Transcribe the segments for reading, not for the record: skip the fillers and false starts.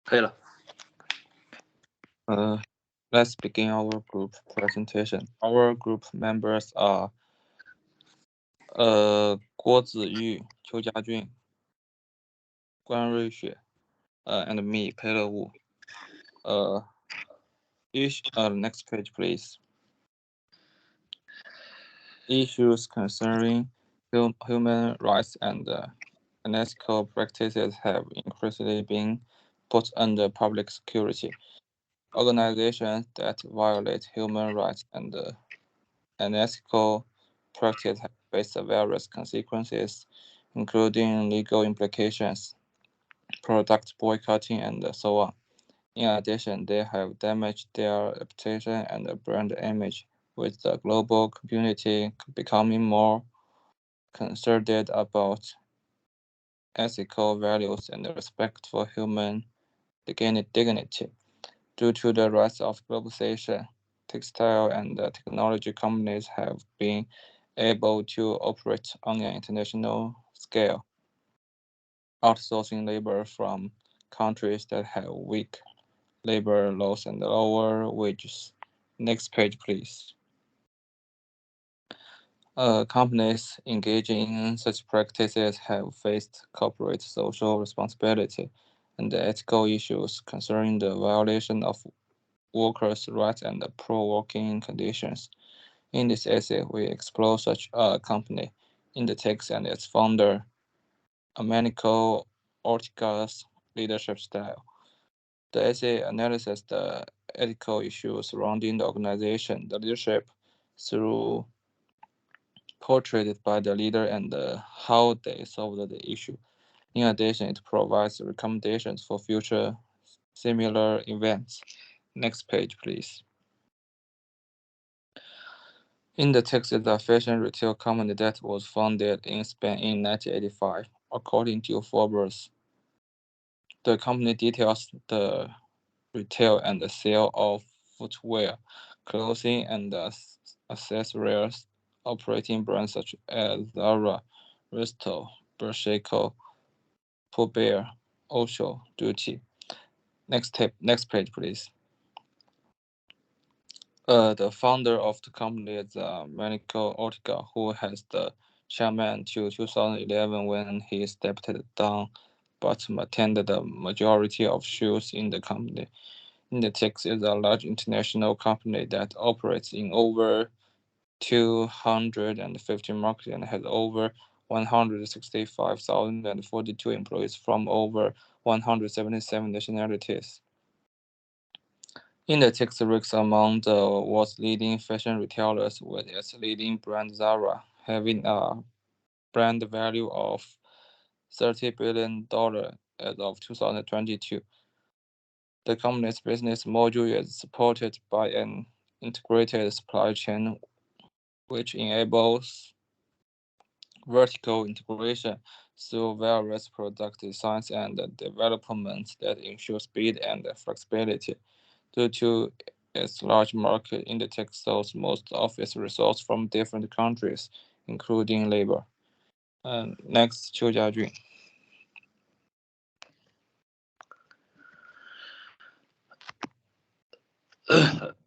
可以了。Let's begin our group presentation. Our group members are 郭子玉、邱家俊、关瑞雪 and me, Taylor Wu. Next page, please. Issues concerning human rights and unethical practices have increasingly been put under public security. Organizations that violate human rights and unethical practice have faced various consequences, including legal implications, product boycotting, and so on. In addition, they have damaged their reputation and brand image, with the global community becoming more concerned about ethical values and respect for human dignity. Due to the rise of globalization, textile and technology companies have been able to operate on an international scale, outsourcing labor from countries that have weak labor laws and lower wages. Next page, please. Companies engaging in such practices have faced corporate social responsibility and ethical issues concerning the violation of workers' rights and poor working conditions. In this essay, we explore such a company, Inditex, and its founder, Amenico Ortega's leadership style. The essay analyzes the ethical issues surrounding the organization, the leadership, through portrayed by the leader and how they solved the issue. In addition, it provides recommendations for future similar events. Next page, please. Inditex is a fashion retail company that was founded in Spain in 1985, according to Forbes. The company details the retail and the sale of footwear, clothing, and accessories, operating brands such as Zara, Resto, Bershka, Pull&Bear, Osho, Gucci. Next page, please. The founder of the company is Manico Ortega, who has the chairman until 2011 when he stepped down, but maintained the majority of shares in the company. Inditex is a large international company that operates in over 250 markets and has over 165,042 employees from over 177 nationalities. Inditex ranks among the world's leading fashion retailers, with its leading brand Zara having a brand value of $30 billion as of 2022. The company's business model is supported by an integrated supply chain, which enables vertical integration through various product designs and development that ensure speed and flexibility. Due to its large market, Inditex sells most of its resources from different countries, including labor. Next, 邱家俊.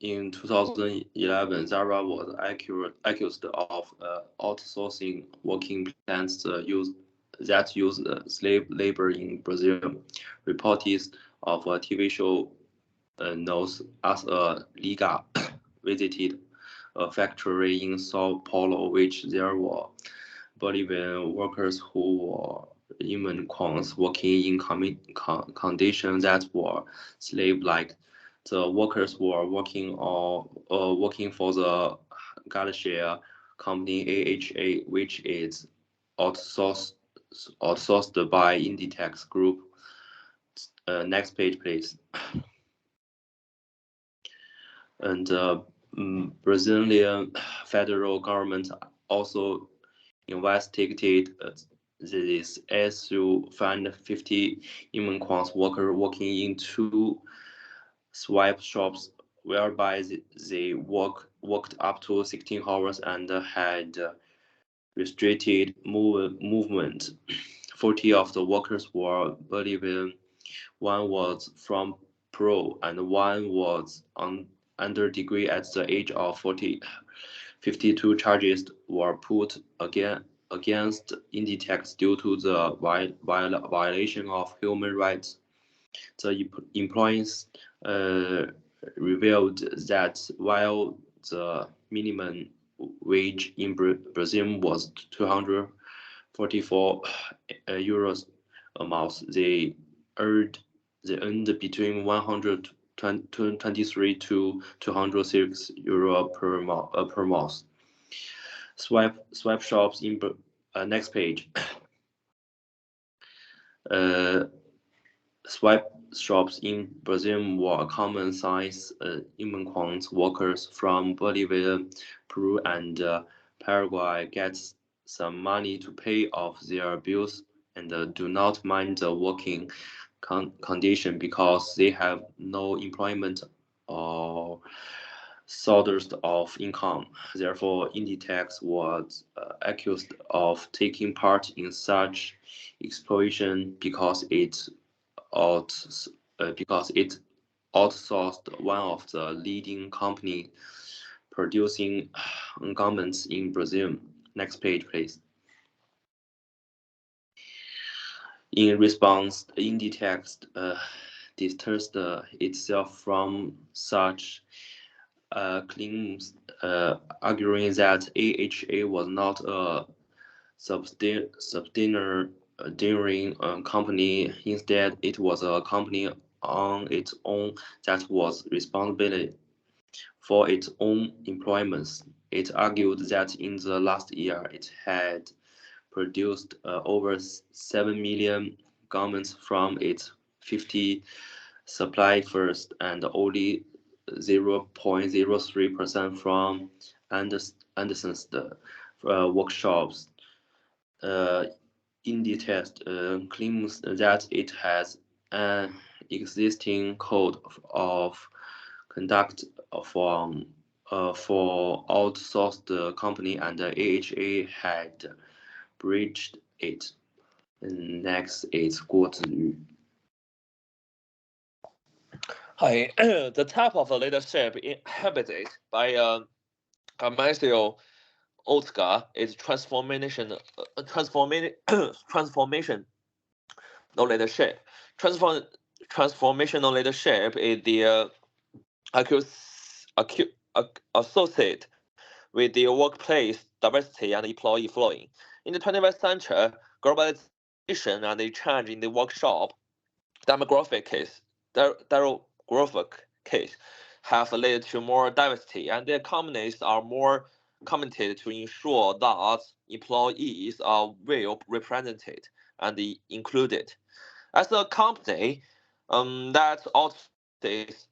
In 2011, Zara was accused of outsourcing working plants that use slave labor in Brazil. Reporters of a TV show knows as a Liga visited a factory in Sao Paulo, which there were Bolivian workers who were immigrants working in conditions that were slave-like. The workers were working for the Galicia company AHA, which is outsourced by Inditex Group. Next page, please. And Brazilian federal government also investigated this issue, found 50 immigrant workers working in two swipe shops, whereby they worked up to 16 hours and had restricted movement. 40 of the workers were Bolivian One was from pro and one was under degree at the age of 40. 52 charges were put against Inditex due to the violation of human rights. The employees revealed that while the minimum wage in Brazil was 244 euros a month, they earned between 123 to 206 euro per month. Swipe shops in next page. Swipe shops in Brazil were common size immigrant workers from Bolivia, Peru, and Paraguay get some money to pay off their bills and do not mind the working condition because they have no employment or source of income. Therefore, Inditex was accused of taking part in such exploitation because it outsourced one of the leading companies producing garments in Brazil. Next page, please. In response, Inditex distanced itself from such claims, arguing that AHA was not a subsidiary company. Instead, it was a company on its own that was responsible for its own employments. It argued that in the last year it had produced over 7 million garments from its 50 supply first and only 0.03% from Anderson's workshops. Inditex claims that it has an existing code of conduct for outsourced company, and AHA had breached it. Next is Guo Ziyu. Hi, the type of leadership inhabited by Matthew Otgar is transformational leadership. Transformational leadership is the associate with the workplace diversity and employee flowing. In the 21st century, globalization and the change in the workshop demographic case have led to more diversity, and the companies are more committed to ensure that employees are well represented and included. As a company that outfits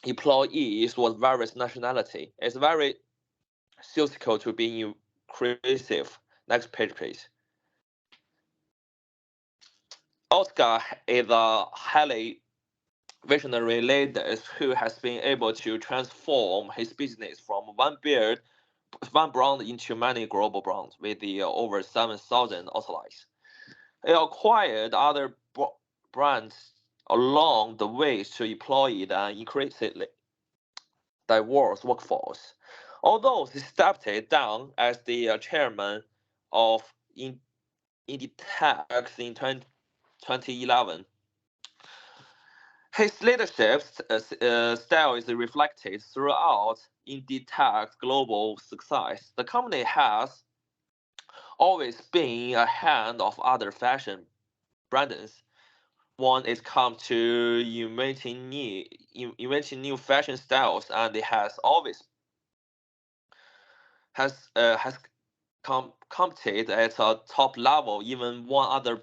employees with various nationality, it's very suitable to be inclusive. Next page, please. Oscar is a highly visionary leader who has been able to transform his business from one brand into many global brands with over 7,000 outlets. He acquired other brands along the way to employ an increasingly diverse workforce. Although he stepped down as the chairman of Inditex in 2011, his leadership style is reflected throughout Inditex's global success. The company has always been ahead of other fashion brands when it comes to inventing new fashion styles, and it has always competed at a top level even when other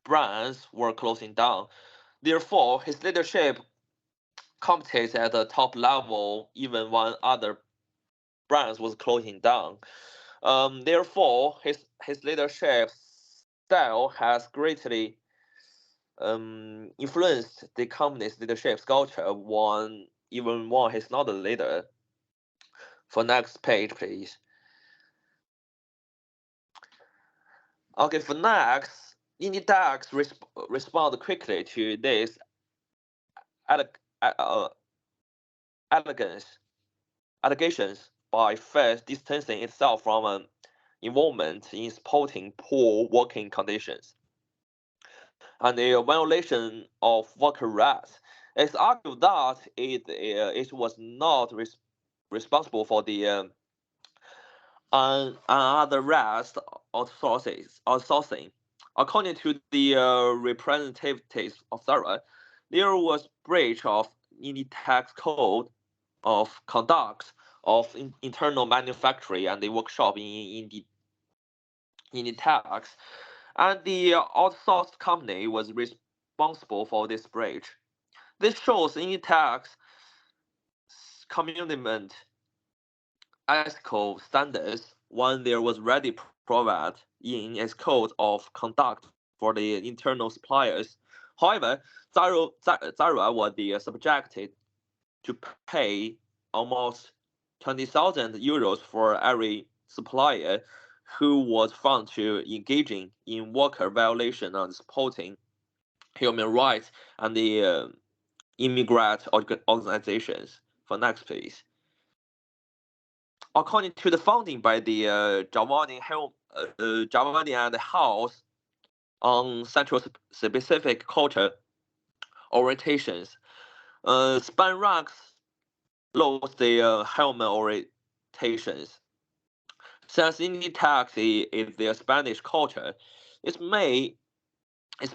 brands were closing down. Therefore, his leadership competed at the top level even when other brands was closing down. Therefore, his leadership style has greatly influenced the company's leadership culture even when he's not a leader. For next page, please. Okay, for next, Inditex responded quickly to this allegations by first distancing itself from an involvement in supporting poor working conditions and a violation of worker rights. It's argued that it was not responsible for the unauthorized outsourcing. According to the representatives of Zara, there was breach of Inditex code of conduct of internal manufacturing and the workshop in Inditex, and the outsourced company was responsible for this breach. This shows Inditex commitment ethical standards when there was ready provided in its code of conduct for the internal suppliers. However, Zara was subjected to pay almost 20,000 euros for every supplier who was found to engaging in worker violation and supporting human rights and the immigrant organizations. For next, please. According to the founding by the Giovanni and House on Central Specific Culture Orientations, span ranks lost the human orientations. Since Inditex is the Spanish culture, it may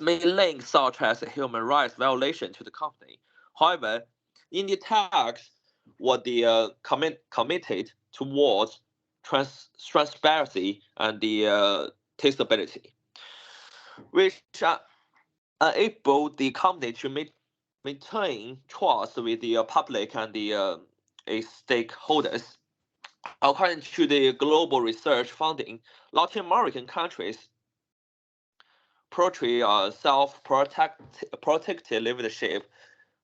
link such as a human rights violation to the company. However, Inditex was the committed towards transparency and the traceability, which enabled the company to maintain trust with the public and the stakeholders. According to the global research funding, Latin American countries portray self-protective leadership,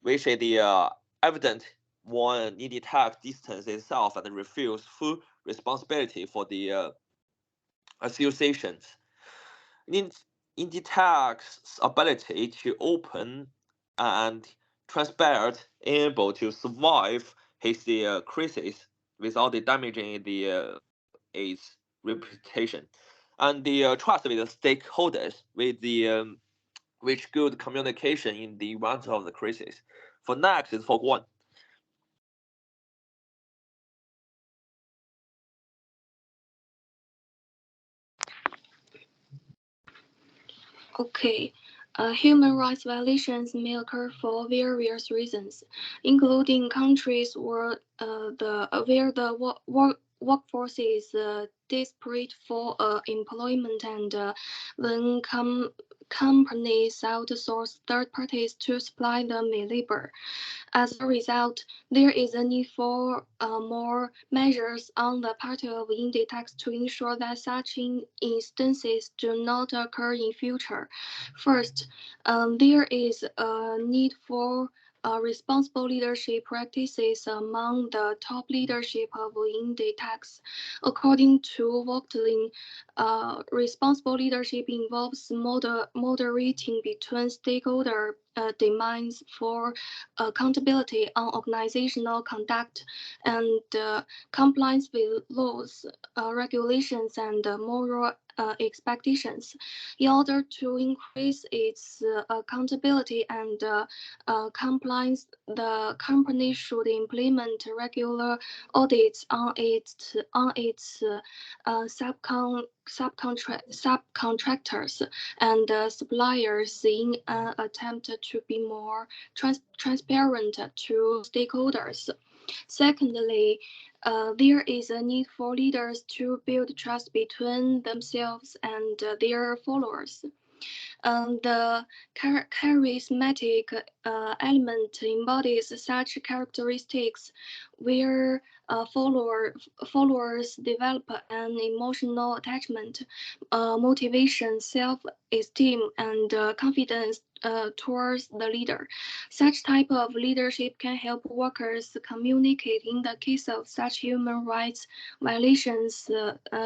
which is the evident when Inditex distance itself and refuse full responsibility for the associations. Inditex's ability to open and transparent able to survive his crisis without damaging its reputation, and the trust with the stakeholders with the which good communication in the event of the crisis. For next is for one. Okay. Human rights violations may occur for various reasons, including countries where the workforce is desperate for employment and when companies outsource third parties to supply them with labor. As a result, there is a need for more measures on the part of Inditex to ensure that such instances do not occur in future. First, there is a need for responsible leadership practices among the top leadership of Inditex. According to Vogtlin, responsible leadership involves moderating between stakeholder demands for accountability on organizational conduct and compliance with laws, regulations, and moral expectations. In order to increase its accountability and compliance, the company should implement regular audits on its subcontractors and suppliers in an attempt to be more transparent to stakeholders. Secondly, there is a need for leaders to build trust between themselves and their followers. The charismatic element embodies such characteristics where followers develop an emotional attachment, motivation, self-esteem, and confidence towards the leader. Such type of leadership can help workers communicate in the case of such human rights violations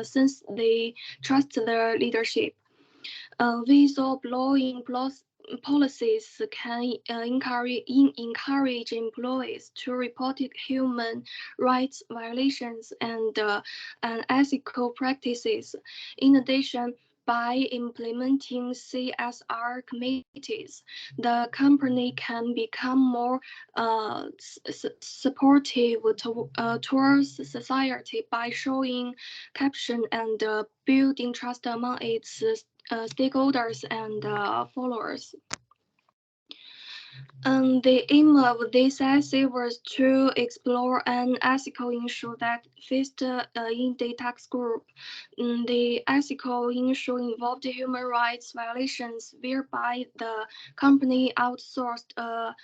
since they trust their leadership. Whistleblowing policies can encourage employees to report human rights violations and unethical practices. In addition, by implementing CSR committees, the company can become more supportive towards society by showing compassion and building trust among its stakeholders and followers. The aim of this essay was to explore an ethical issue that faced in the tax group. The ethical issue involved human rights violations whereby the company outsourced a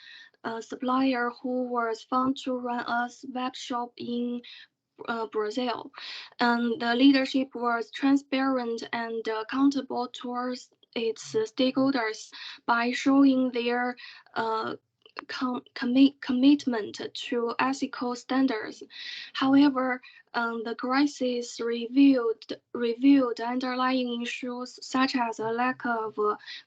supplier who was found to run a web shop in Brazil, and the leadership was transparent and accountable towards its stakeholders by showing their commitment to ethical standards. However, the crisis revealed underlying issues such as a lack of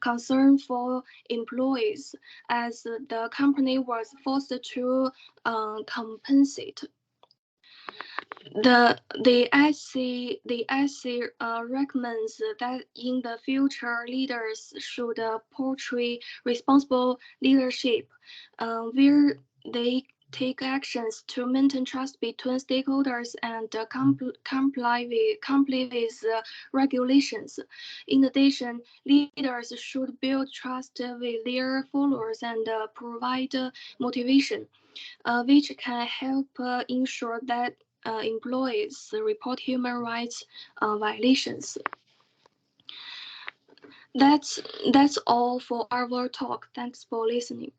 concern for employees, as the company was forced to compensate. The essay recommends that in the future, leaders should portray responsible leadership, where they take actions to maintain trust between stakeholders and comply with regulations. In addition, leaders should build trust with their followers and provide motivation, which can help ensure that employees report human rights violations. That's all for our talk. Thanks for listening.